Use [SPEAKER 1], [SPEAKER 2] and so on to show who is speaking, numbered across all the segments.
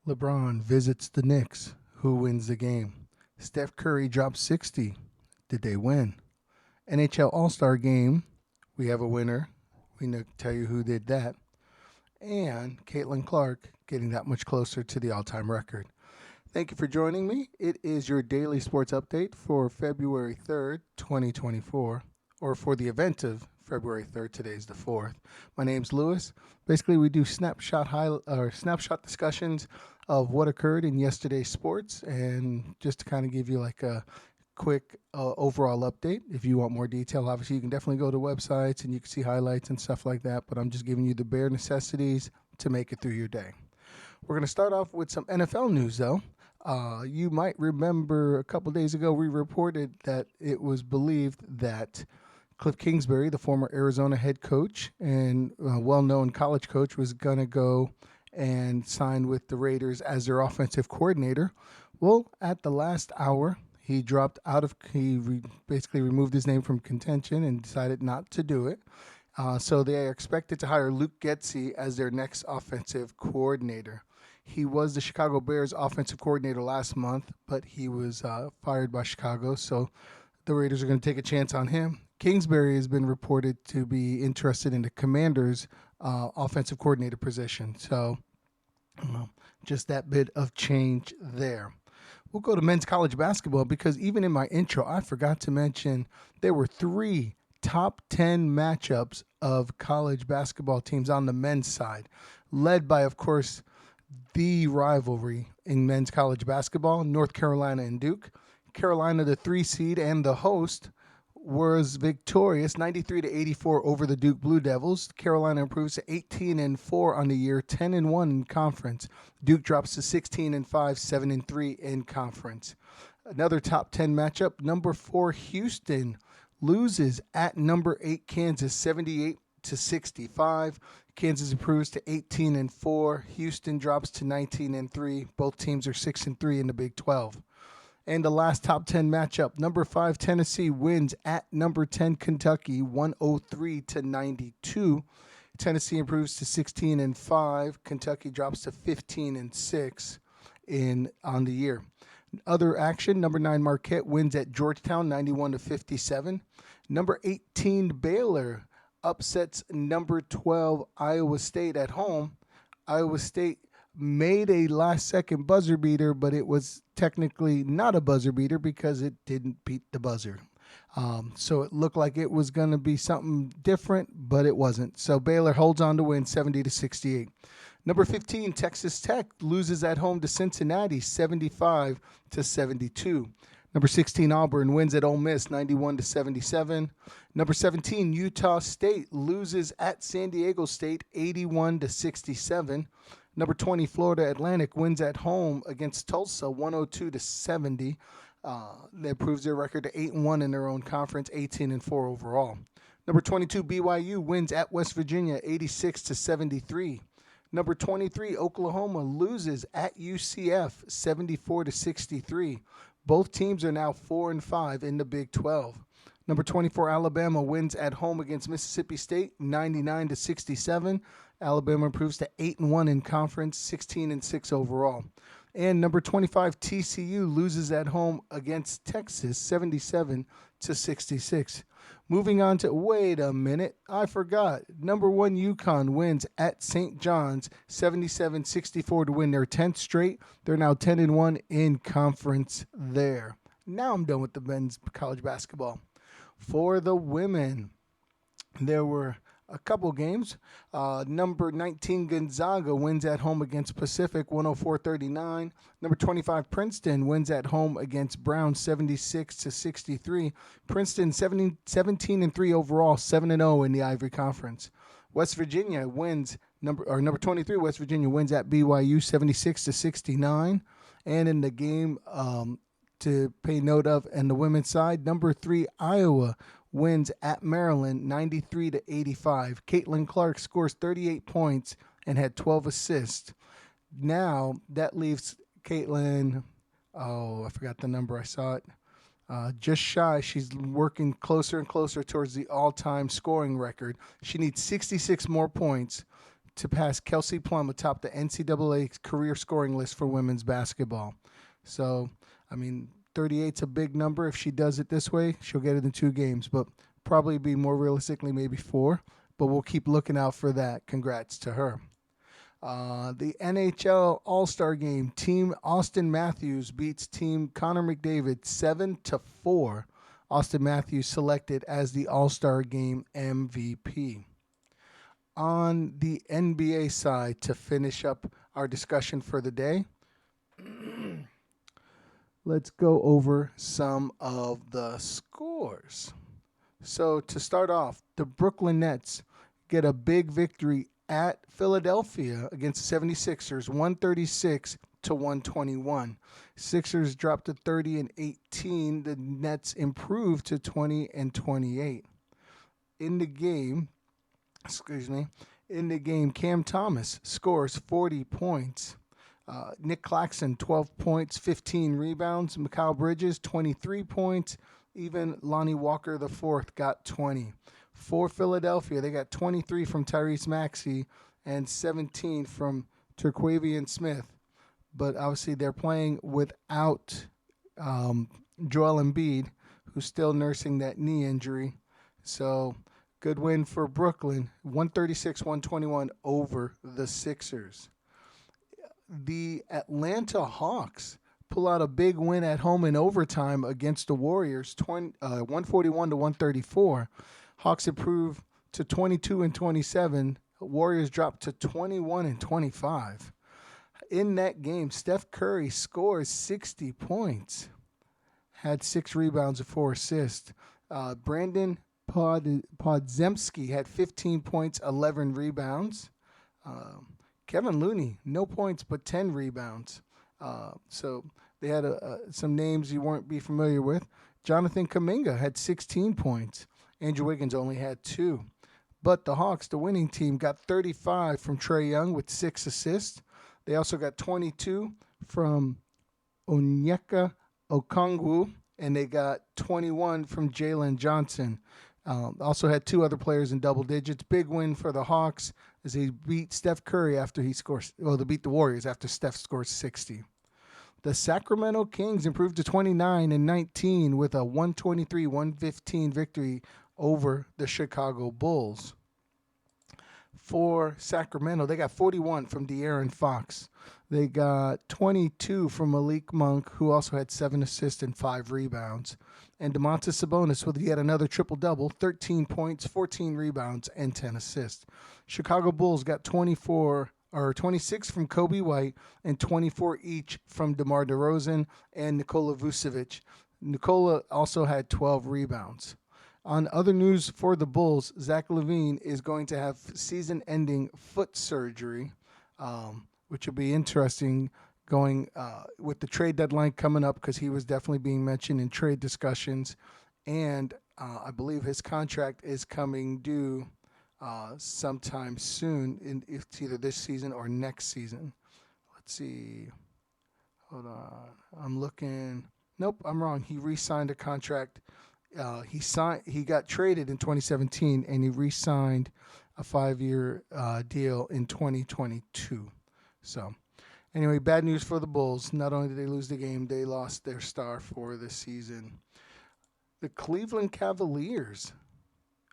[SPEAKER 1] LeBron visits the Knicks. Who wins the game? Steph Curry drops 60. Did they win? NHL All-Star game. We have a winner. We know tell you who did that. And Caitlin Clark getting that much closer to the all-time record. Thank you for joining me. It is your daily sports update for February 3rd, 2024, or for the event of February 3rd. Today's the 4th. My name's Lewis. Basically, we do snapshot discussions of what occurred in yesterday's sports, and just to kind of give you like a quick overall update. If you want more detail, obviously you can definitely go to websites and you can see highlights and stuff like that, but I'm just giving you the bare necessities to make it through your day. We're going to start off with some NFL news, though. You might remember a couple days ago we reported that it was believed that Cliff Kingsbury, the former Arizona head coach and well-known college coach, was going to go and sign with the Raiders as their offensive coordinator. Well, at the last hour, he dropped out of, basically removed his name from contention and decided not to do it. So they are expected to hire Luke Getsy as their next offensive coordinator. He was the Chicago Bears offensive coordinator last month, but he was fired by Chicago, so the Raiders are going to take a chance on him. Kingsbury has been reported to be interested in the Commanders' offensive coordinator position, so just that bit of change there. We'll go to men's college basketball because even in my intro, I forgot to mention there were 3 top 10 matchups of college basketball teams on the men's side, led by, of course, the rivalry in men's college basketball, North Carolina and Duke. Carolina, the 3 seed and the host, was victorious 93-84 over the Duke Blue Devils. Carolina improves to 18-4 on the year, 10-1 in conference. Duke drops to 16-5, 7-3 in conference. Another top 10 matchup, number 4 Houston loses at number 8 Kansas 78-65. Kansas improves to 18-4. Houston drops to 19-3. Both teams are 6-3 in the Big 12. And the last top 10 matchup, number 5 Tennessee wins at number 10 Kentucky 103-92. Tennessee improves to 16-5. Kentucky drops to 15-6 on the year. Other action, number 9 Marquette wins at Georgetown 91-57. Number 18 Baylor upsets number 12 Iowa State at home. Iowa State made a last-second buzzer beater, but it was technically not a buzzer beater because it didn't beat the buzzer. So it looked like it was going to be something different, but it wasn't. So Baylor holds on to win 70-68. Number 15, Texas Tech loses at home to Cincinnati 75-72. Number 16, Auburn wins at Ole Miss 91-77. Number 17, Utah State loses at San Diego State 81-67. Number 20, Florida Atlantic wins at home against Tulsa 102-70. That improves their record to 8-1 in their own conference, 18-4 overall. Number 22, BYU wins at West Virginia 86-73. Number 23, Oklahoma loses at UCF 74-63. Both teams are now 4-5 in the Big 12. Number 24, Alabama wins at home against Mississippi State 99-67. Alabama improves to 8-1 in conference, 16-6 overall. And number 25, TCU loses at home against Texas 77-66. Moving on to, wait a minute, I forgot. Number 1, UConn wins at St. John's 77-64 to win their 10th straight. They're now 10-1 in conference there. Now I'm done with the men's college basketball. For the women, there were a couple games. Number 19, Gonzaga wins at home against Pacific 104-39. Number 25, Princeton wins at home against Brown 76-63. Princeton 17-3 overall, 7-0 in the Ivory Conference. West Virginia wins, number 23, West Virginia wins at BYU 76-69. And in the game to pay note of, and the women's side, number 3, Iowa wins at Maryland 93-85. Caitlin Clark scores 38 points and had 12 assists. Now that leaves Caitlin, I forgot the number, I saw it, just shy. She's working closer and closer towards the all-time scoring record. She needs 66 more points to pass Kelsey Plum atop the NCAA career scoring list for women's basketball. So, 38's a big number. If she does it this way, she'll get it in 2 games, but probably be more realistically maybe 4. But we'll keep looking out for that. Congrats to her. The NHL All-Star game, Team Austin Matthews beats Team Connor McDavid 7-4. Austin Matthews selected as the All-Star game MVP. On the NBA side, to finish up our discussion for the day, let's go over some of the scores. So to start off, the Brooklyn Nets get a big victory at Philadelphia against the 76ers, 136-121. Sixers dropped to 30-18. The Nets improved to 20-28. In the game, Cam Thomas scores 40 points. Nick Claxton, 12 points, 15 rebounds. Mikal Bridges, 23 points. Even Lonnie Walker IV got 20. For Philadelphia, they got 23 from Tyrese Maxey and 17 from Terquavian Smith. But obviously they're playing without Joel Embiid, who's still nursing that knee injury. So good win for Brooklyn, 136-121 over the Sixers. The Atlanta Hawks pull out a big win at home in overtime against the Warriors, 141-134. Hawks improved to 22-27. Warriors dropped to 21-25. In that game, Steph Curry scores 60 points, had 6 rebounds and 4 assists. Brandon Podziemski had 15 points, 11 rebounds. Kevin Looney, no points but 10 rebounds. So they had some names you weren't be familiar with. Jonathan Kuminga had 16 points. Andrew Wiggins only had 2. But the Hawks, the winning team, got 35 from Trae Young with 6 assists. They also got 22 from Onyeka Okongwu, and they got 21 from Jalen Johnson. Also had 2 other players in double digits. Big win for the Hawks as they beat Steph Curry after they beat the Warriors after Steph scores 60. The Sacramento Kings improved to 29-19 with a 123-115 victory over the Chicago Bulls. For Sacramento, they got 41 from De'Aaron Fox. They got 22 from Malik Monk, who also had 7 assists and 5 rebounds. And Domantas Sabonis with yet another triple-double, 13 points, 14 rebounds, and 10 assists. Chicago Bulls got 26 from Kobe White and 24 each from DeMar DeRozan and Nikola Vucevic. Nikola also had 12 rebounds. On other news for the Bulls, Zach LaVine is going to have season-ending foot surgery, which will be interesting going with the trade deadline coming up because he was definitely being mentioned in trade discussions. And I believe his contract is coming due sometime soon, it's either this season or next season. Let's see. Hold on. I'm looking. Nope, I'm wrong. He re-signed a contract. He got traded in 2017, and he re-signed a 5-year deal in 2022. So, anyway, bad news for the Bulls. Not only did they lose the game, they lost their star for the season. The Cleveland Cavaliers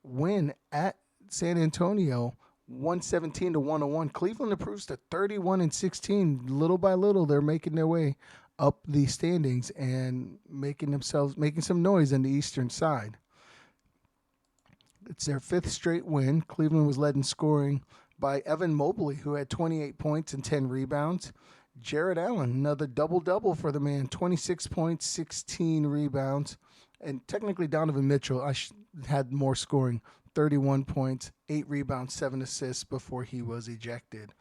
[SPEAKER 1] win at San Antonio, 117-101. Cleveland improves to 31-16. Little by little, they're making their way up the standings and making some noise on the eastern side. It's their 5th straight win. Cleveland was led in scoring by Evan Mobley, who had 28 points and 10 rebounds. Jared Allen, another double-double for the man, 26 points, 16 rebounds. And technically Donovan Mitchell had more scoring, 31 points, 8 rebounds, 7 assists before he was ejected.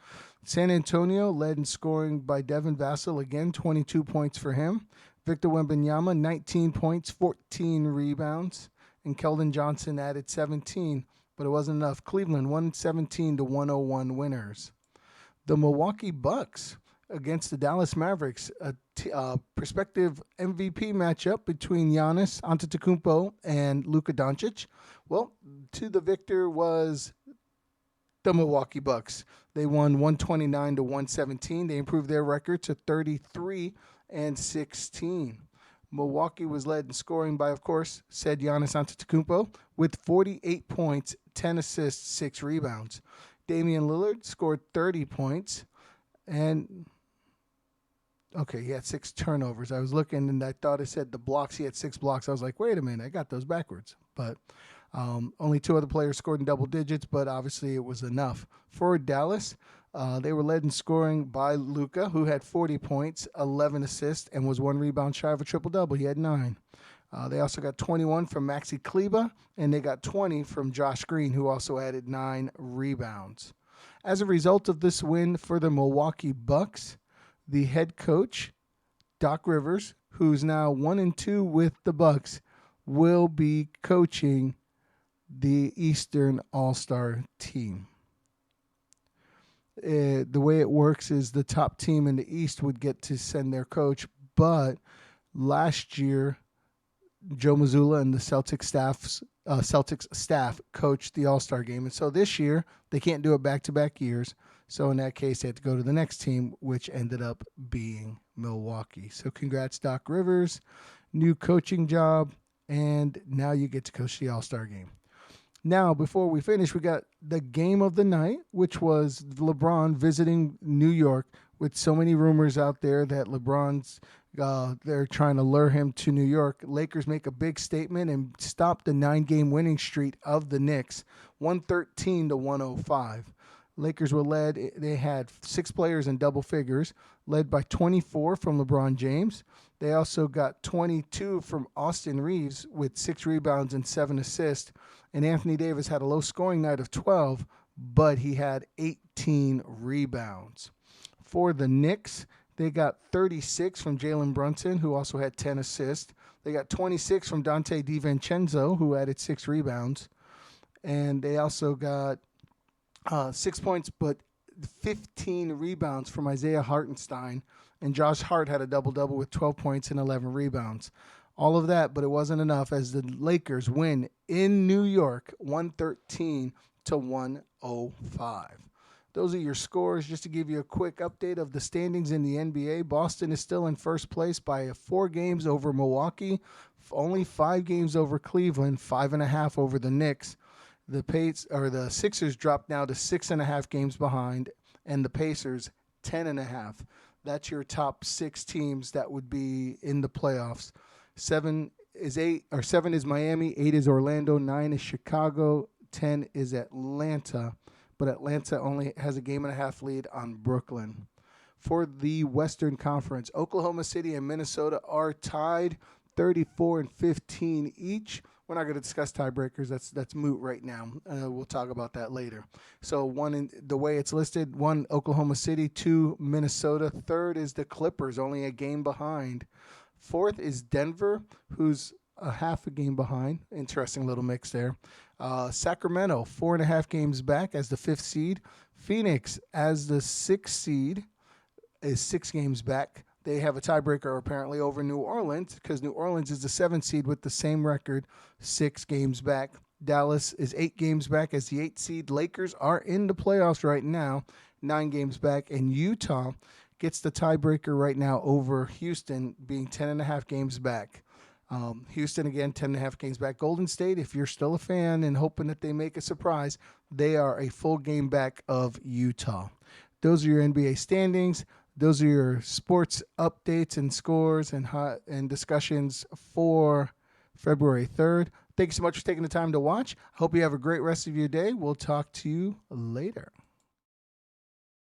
[SPEAKER 1] San Antonio led in scoring by Devin Vassell, again 22 points for him. Victor Wembanyama, 19 points, 14 rebounds. And Keldon Johnson added 17, but it wasn't enough. Cleveland 117-101 winners. The Milwaukee Bucks against the Dallas Mavericks, a prospective MVP matchup between Giannis Antetokounmpo and Luka Doncic. Well, to the victor was the Milwaukee Bucks. They won 129 to 117. They improved their record to 33-16. Milwaukee was led in scoring by, of course, said Giannis Antetokounmpo with 48 points, 10 assists, 6 rebounds. Damian Lillard scored 30 points, and he had 6 turnovers. I was looking, and I thought it said the blocks. He had 6 blocks. I was like, wait a minute, I got those backwards. But only 2 other players scored in double digits, but obviously it was enough. For Dallas, they were led in scoring by Luka, who had 40 points, 11 assists, and was 1 rebound shy of a triple-double. He had 9. They also got 21 from Maxi Kleber, and they got 20 from Josh Green, who also added 9 rebounds. As a result of this win for the Milwaukee Bucks, the head coach, Doc Rivers, who's now 1-2 with the Bucks, will be coaching the Eastern All-Star team. The way it works is the top team in the East would get to send their coach, but last year, Joe Mazzulla and the Celtics staff coached the All-Star game. And so this year, they can't do it back-to-back years. So in that case, they had to go to the next team, which ended up being Milwaukee. So congrats, Doc Rivers. New coaching job. And now you get to coach the All-Star game. Now, before we finish, we got the game of the night, which was LeBron visiting New York, with so many rumors out there that LeBron's they're trying to lure him to New York. Lakers make a big statement and stop the 9-game winning streak of the Knicks, 113 to 105. Lakers were led. They had 6 players in double figures, led by 24 from LeBron James. They also got 22 from Austin Reeves with 6 rebounds and 7 assists. And Anthony Davis had a low-scoring night of 12, but he had 18 rebounds. For the Knicks, they got 36 from Jalen Brunson, who also had 10 assists. They got 26 from Dante DiVincenzo, who added 6 rebounds. And they also got 6 points, but 15 rebounds from Isaiah Hartenstein. And Josh Hart had a double-double with 12 points and 11 rebounds. All of that, but it wasn't enough as the Lakers win in New York, 113 to 105. Those are your scores. Just to give you a quick update of the standings in the NBA, Boston is still in first place by 4 games over Milwaukee, only 5 games over Cleveland, 5.5 over the Knicks. The Sixers dropped now to 6.5 games behind, and the Pacers 10.5. That's your top 6 teams that would be in the playoffs. 7 is Miami, 8 is Orlando, 9 is Chicago, 10 is Atlanta. But Atlanta only has a 1.5 game lead on Brooklyn. For the Western Conference, Oklahoma City and Minnesota are tied 34-15 each. We're not going to discuss tiebreakers. That's moot right now. We'll talk about that later. So the way it's listed, 1 Oklahoma City, 2 Minnesota. 3rd is the Clippers, only a game behind. 4th is Denver, who's a half a game behind. Interesting little mix there. Sacramento, 4.5 games back as the 5th seed. Phoenix, as the 6th seed, is 6 games back. They have a tiebreaker apparently over New Orleans because New Orleans is the 7th seed with the same record, 6 games back. Dallas is 8 games back as the 8th seed. Lakers are in the playoffs right now, 9 games back. And Utah gets the tiebreaker right now over Houston, being 10.5 games back. Houston, again, 10.5 games back. Golden State, if you're still a fan and hoping that they make a surprise, they are a full game back of Utah. Those are your NBA standings. Those are your sports updates and scores and discussions for February 3rd. Thank you so much for taking the time to watch. I hope you have a great rest of your day. We'll talk to you later.